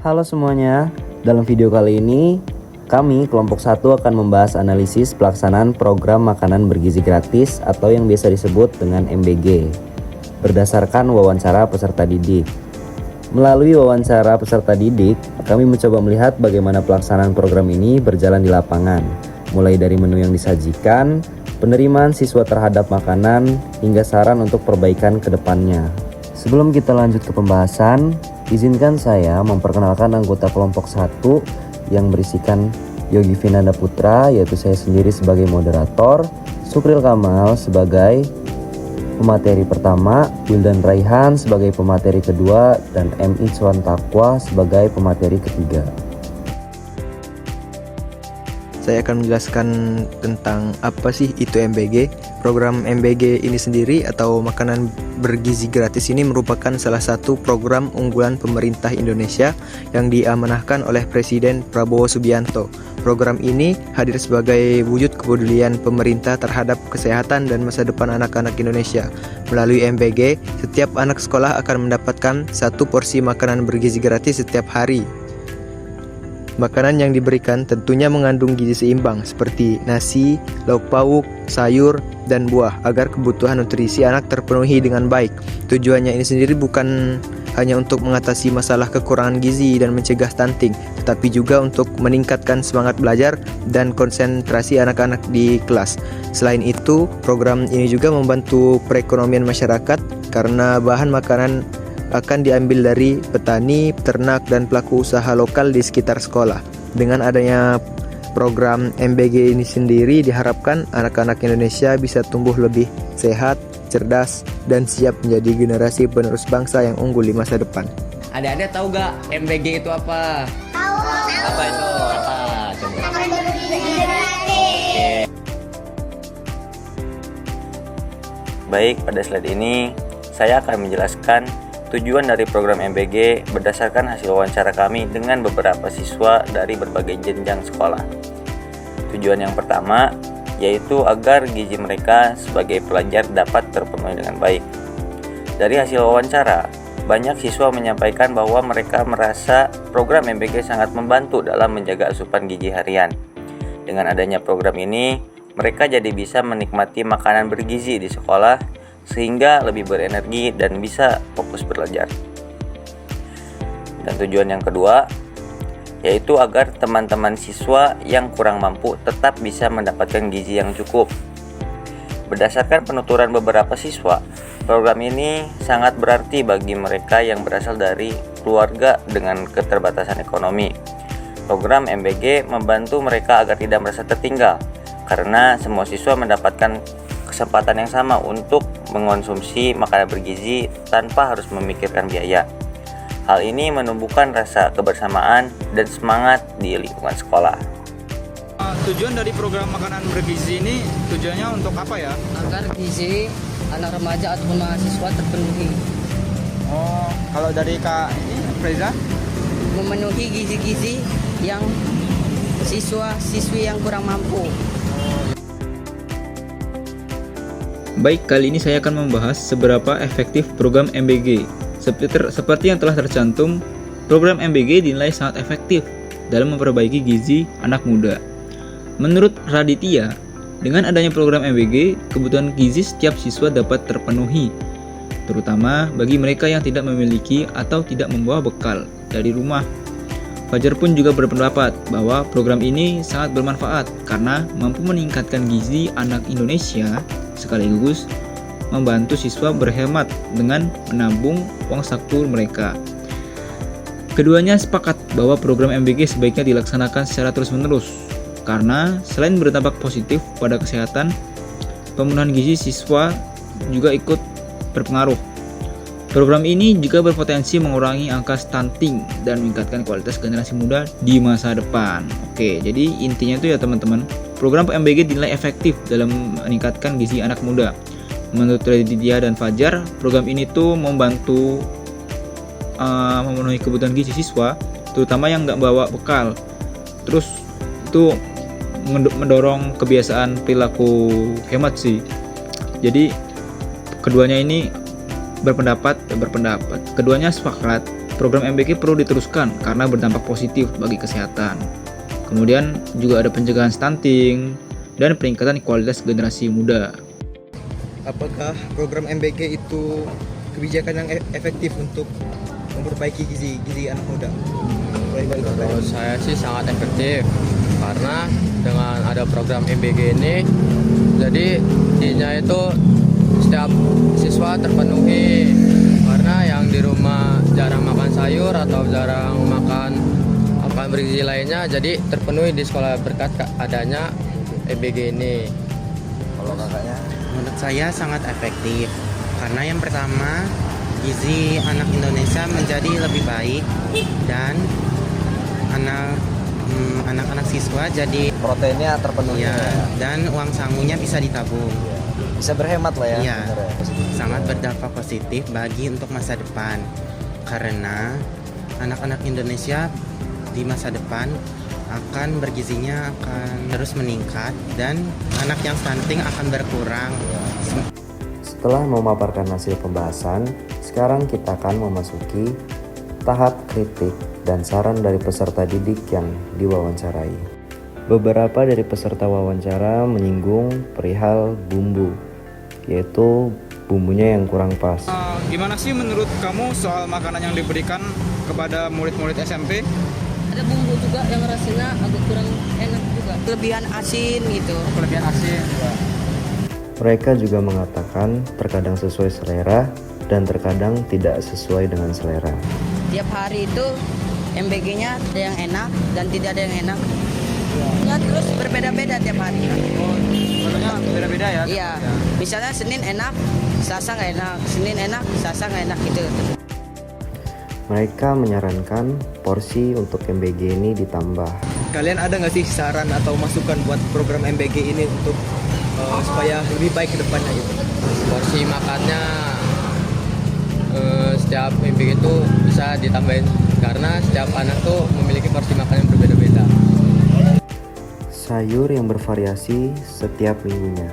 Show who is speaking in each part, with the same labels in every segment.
Speaker 1: Halo semuanya, dalam video kali ini kami kelompok 1 akan membahas analisis pelaksanaan program makanan bergizi gratis atau yang biasa disebut dengan MBG berdasarkan wawancara peserta didik. Melalui wawancara peserta didik, kami mencoba melihat bagaimana pelaksanaan program ini berjalan di lapangan, mulai dari menu yang disajikan, penerimaan siswa terhadap makanan, hingga saran untuk perbaikan ke depannya. Sebelum kita lanjut ke pembahasan, izinkan saya memperkenalkan anggota kelompok 1 yang berisikan Yogi Vinanda Putra, yaitu saya sendiri sebagai moderator, Sukril Kamal sebagai pemateri pertama, Wildan Raihan sebagai pemateri kedua, dan M. Itzwan Taqwa sebagai pemateri ketiga.
Speaker 2: Saya akan menjelaskan tentang apa sih itu MBG. Program MBG ini sendiri atau makanan bergizi gratis ini merupakan salah satu program unggulan pemerintah Indonesia yang diamanahkan oleh Presiden Prabowo Subianto. Program ini hadir sebagai wujud kepedulian pemerintah terhadap kesehatan dan masa depan anak-anak Indonesia. Melalui MBG, setiap anak sekolah akan mendapatkan 1 porsi makanan bergizi gratis setiap hari. Makanan yang diberikan tentunya mengandung gizi seimbang seperti nasi, lauk pauk, sayur, dan buah agar kebutuhan nutrisi anak terpenuhi dengan baik. Tujuannya ini sendiri bukan hanya untuk mengatasi masalah kekurangan gizi dan mencegah stunting, tetapi juga untuk meningkatkan semangat belajar dan konsentrasi anak-anak di kelas. Selain itu, program ini juga membantu perekonomian masyarakat karena bahan makanan akan diambil dari petani, peternak, dan pelaku usaha lokal di sekitar sekolah. Dengan adanya program MBG ini sendiri, diharapkan anak-anak Indonesia bisa tumbuh lebih sehat, cerdas, dan siap menjadi generasi penerus bangsa yang unggul di masa depan.
Speaker 3: Adik-adik tahu gak MBG itu apa?
Speaker 4: Tahu.
Speaker 3: Apa itu? Apa? Coba.
Speaker 5: Baik, pada slide ini saya akan menjelaskan tujuan dari program MBG berdasarkan hasil wawancara kami dengan beberapa siswa dari berbagai jenjang sekolah. Tujuan yang pertama yaitu agar gizi mereka sebagai pelajar dapat terpenuhi dengan baik. Dari hasil wawancara, banyak siswa menyampaikan bahwa mereka merasa program MBG sangat membantu dalam menjaga asupan gizi harian. Dengan adanya program ini, mereka jadi bisa menikmati makanan bergizi di sekolah sehingga lebih berenergi dan bisa fokus belajar. Dan tujuan yang kedua yaitu agar teman-teman siswa yang kurang mampu tetap bisa mendapatkan gizi yang cukup. Berdasarkan penuturan beberapa siswa, program ini sangat berarti bagi mereka yang berasal dari keluarga dengan keterbatasan ekonomi. Program MBG membantu mereka agar tidak merasa tertinggal karena semua siswa mendapatkan kesempatan yang sama untuk mengonsumsi makanan bergizi tanpa harus memikirkan biaya. Hal ini menumbuhkan rasa kebersamaan dan semangat di lingkungan sekolah.
Speaker 6: Tujuan dari program makanan bergizi ini tujuannya untuk apa ya?
Speaker 7: Agar gizi anak remaja ataupun mahasiswa terpenuhi.
Speaker 6: Oh, kalau dari Kak Freza?
Speaker 7: Memenuhi gizi-gizi yang siswa-siswi yang kurang mampu.
Speaker 8: Baik, kali ini saya akan membahas seberapa efektif program MBG. Seperti yang telah tercantum, program MBG dinilai sangat efektif dalam memperbaiki gizi anak muda. Menurut Raditya, dengan adanya program MBG, kebutuhan gizi setiap siswa dapat terpenuhi, terutama bagi mereka yang tidak memiliki atau tidak membawa bekal dari rumah. Fajar pun juga berpendapat bahwa program ini sangat bermanfaat karena mampu meningkatkan gizi anak Indonesia sekaligus membantu siswa berhemat dengan menabung uang saku mereka. Keduanya sepakat bahwa program MBG sebaiknya dilaksanakan secara terus-menerus karena selain berdampak positif pada kesehatan, pemenuhan gizi siswa juga ikut berpengaruh. Program ini juga berpotensi mengurangi angka stunting dan meningkatkan kualitas generasi muda di masa depan. Oke, jadi intinya itu ya teman-teman, program MBG dinilai efektif dalam meningkatkan gizi anak muda. Menurut Raditya dan Fajar, program ini tuh membantu memenuhi kebutuhan gizi siswa, terutama yang nggak bawa bekal. Terus itu mendorong kebiasaan perilaku hemat sih. Jadi keduanya ini berpendapat. Keduanya sepakat program MBG perlu diteruskan karena berdampak positif bagi kesehatan. Kemudian juga ada pencegahan stunting dan peningkatan kualitas generasi muda.
Speaker 2: Apakah program MBG itu kebijakan yang efektif untuk memperbaiki gizi anak muda?
Speaker 4: Menurut saya sih sangat efektif karena dengan ada program MBG ini jadi gizinya itu setiap siswa terpenuhi, karena yang di rumah jarang makan sayur atau jarang makan bergizi lainnya jadi terpenuhi di sekolah berkat adanya MBG ini.
Speaker 2: Kalau kakaknya?
Speaker 9: Menurut saya sangat efektif karena yang pertama gizi anak Indonesia menjadi lebih baik dan anak-anak siswa jadi
Speaker 2: Proteinnya terpenuhi
Speaker 9: ya, dan uang sangunya bisa ditabung.
Speaker 2: Bisa berhemat lah ya.
Speaker 9: Iya, sangat berdampak positif bagi untuk masa depan karena anak-anak Indonesia di masa depan akan bergizinya akan terus meningkat dan anak yang stunting akan berkurang.
Speaker 1: Setelah memaparkan hasil pembahasan, sekarang kita akan memasuki tahap kritik dan saran dari peserta didik yang diwawancarai. Beberapa dari peserta wawancara menyinggung perihal bumbu, yaitu bumbunya yang kurang pas.
Speaker 6: Gimana sih menurut kamu soal makanan yang diberikan kepada murid-murid SMP?
Speaker 7: Ada bumbu juga yang rasanya agak kurang enak juga. Kelebihan asin gitu.
Speaker 6: Kelebihan asin.
Speaker 1: Mereka juga mengatakan terkadang sesuai selera dan terkadang tidak sesuai dengan selera.
Speaker 7: Tiap hari itu MBG-nya ada yang enak dan tidak ada yang enak. Ya, terus berbeda-beda tiap hari.
Speaker 6: Sebenarnya beda-beda ya?
Speaker 7: Iya. Misalnya Senin enak, Selasa nggak enak. Senin enak, Selasa nggak enak gitu.
Speaker 1: Mereka menyarankan porsi untuk MBG ini ditambah.
Speaker 2: Kalian ada nggak sih saran atau masukan buat program MBG ini untuk supaya lebih baik ke depannya gitu?
Speaker 4: Porsi makannya setiap MBG itu bisa ditambahin karena setiap anak tuh memiliki porsi makan yang berbeda-beda.
Speaker 1: Sayur yang bervariasi setiap minggunya.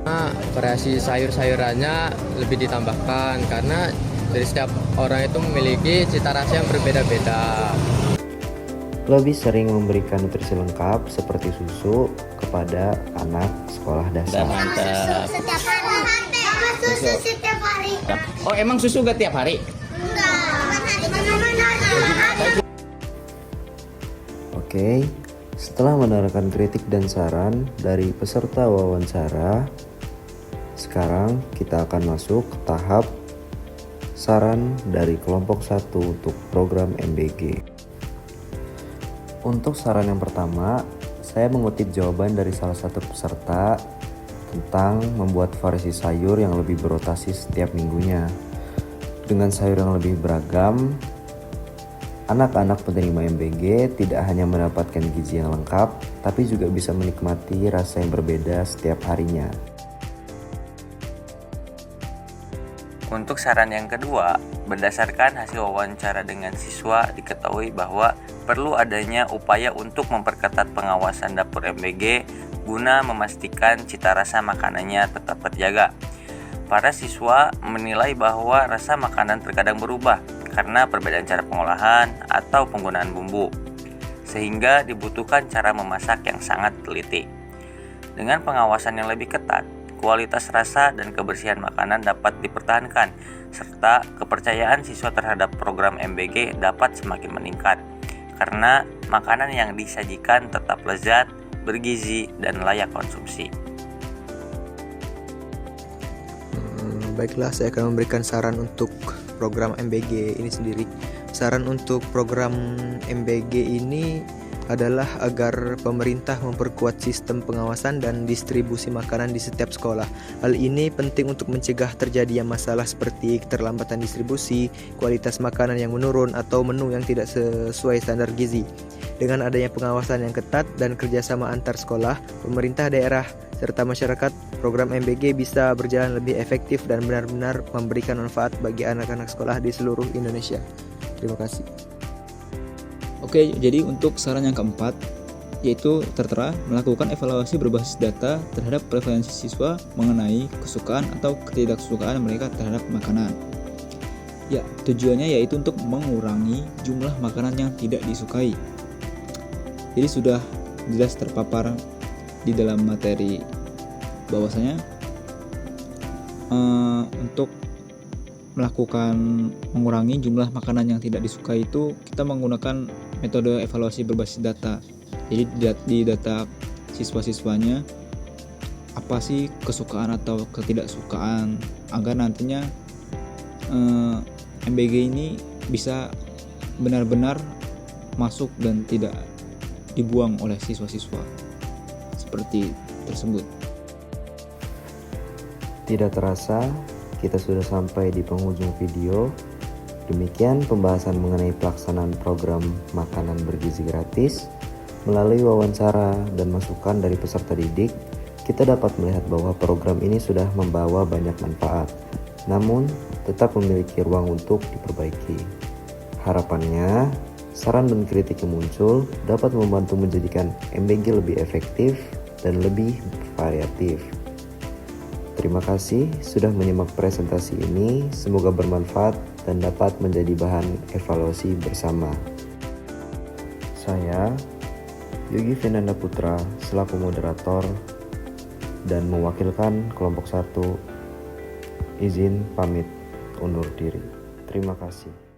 Speaker 4: Nah, variasi sayur-sayurannya lebih ditambahkan karena dari setiap orang itu memiliki cita rasa yang berbeda-beda.
Speaker 1: Lebih sering memberikan nutrisi lengkap seperti susu kepada anak sekolah dasar.
Speaker 3: Mantap.
Speaker 10: Setiap hari. Susu setiap hari.
Speaker 3: Oh, emang susu gak tiap hari?
Speaker 1: Oke, setelah mendengarkan kritik dan saran dari peserta wawancara, sekarang kita akan masuk ke tahap saran dari kelompok 1 untuk program MBG. Untuk saran yang pertama, saya mengutip jawaban dari salah satu peserta tentang membuat variasi sayur yang lebih berotasi setiap minggunya. Dengan sayur yang lebih beragam, anak-anak penerima MBG tidak hanya mendapatkan gizi yang lengkap, tapi juga bisa menikmati rasa yang berbeda setiap harinya.
Speaker 5: Untuk saran yang kedua, berdasarkan hasil wawancara dengan siswa diketahui bahwa perlu adanya upaya untuk memperketat pengawasan dapur MBG guna memastikan cita rasa makanannya tetap terjaga. Para siswa menilai bahwa rasa makanan terkadang berubah karena perbedaan cara pengolahan atau penggunaan bumbu, sehingga dibutuhkan cara memasak yang sangat teliti. Dengan pengawasan yang lebih ketat, kualitas rasa dan kebersihan makanan dapat dipertahankan, serta kepercayaan siswa terhadap program MBG dapat semakin meningkat, karena makanan yang disajikan tetap lezat, bergizi, dan layak konsumsi.
Speaker 2: Baiklah, saya akan memberikan saran untuk program MBG ini sendiri. Saran untuk program MBG ini adalah agar pemerintah memperkuat sistem pengawasan dan distribusi makanan di setiap sekolah. Hal ini penting untuk mencegah terjadinya masalah seperti keterlambatan distribusi, kualitas makanan yang menurun, atau menu yang tidak sesuai standar gizi. Dengan adanya pengawasan yang ketat dan kerjasama antar sekolah, pemerintah daerah, serta masyarakat, program MBG bisa berjalan lebih efektif dan benar-benar memberikan manfaat bagi anak-anak sekolah di seluruh Indonesia. Terima kasih.
Speaker 8: Oke, jadi untuk saran yang keempat, yaitu tertera melakukan evaluasi berbasis data terhadap preferensi siswa mengenai kesukaan atau ketidaksukaan mereka terhadap makanan. Ya, tujuannya yaitu untuk mengurangi jumlah makanan yang tidak disukai. Jadi sudah jelas terpapar di dalam materi bahwasanya untuk melakukan mengurangi jumlah makanan yang tidak disukai itu kita menggunakan metode evaluasi berbasis data. Jadi di data siswa-siswanya apa sih kesukaan atau ketidaksukaan agar nantinya MBG ini bisa benar-benar masuk dan tidak dibuang oleh siswa-siswa seperti tersebut.
Speaker 1: Tidak terasa, kita sudah sampai di penghujung video. Demikian pembahasan mengenai pelaksanaan program makanan bergizi gratis. Melalui wawancara dan masukan dari peserta didik, kita dapat melihat bahwa program ini sudah membawa banyak manfaat, namun tetap memiliki ruang untuk diperbaiki. Harapannya, saran dan kritik yang muncul dapat membantu menjadikan MBG lebih efektif dan lebih variatif. Terima kasih sudah menyimak presentasi ini, semoga bermanfaat dan dapat menjadi bahan evaluasi bersama. Saya, Yogi Fernanda Putra, selaku moderator dan mewakilkan kelompok 1, izin pamit undur diri. Terima kasih.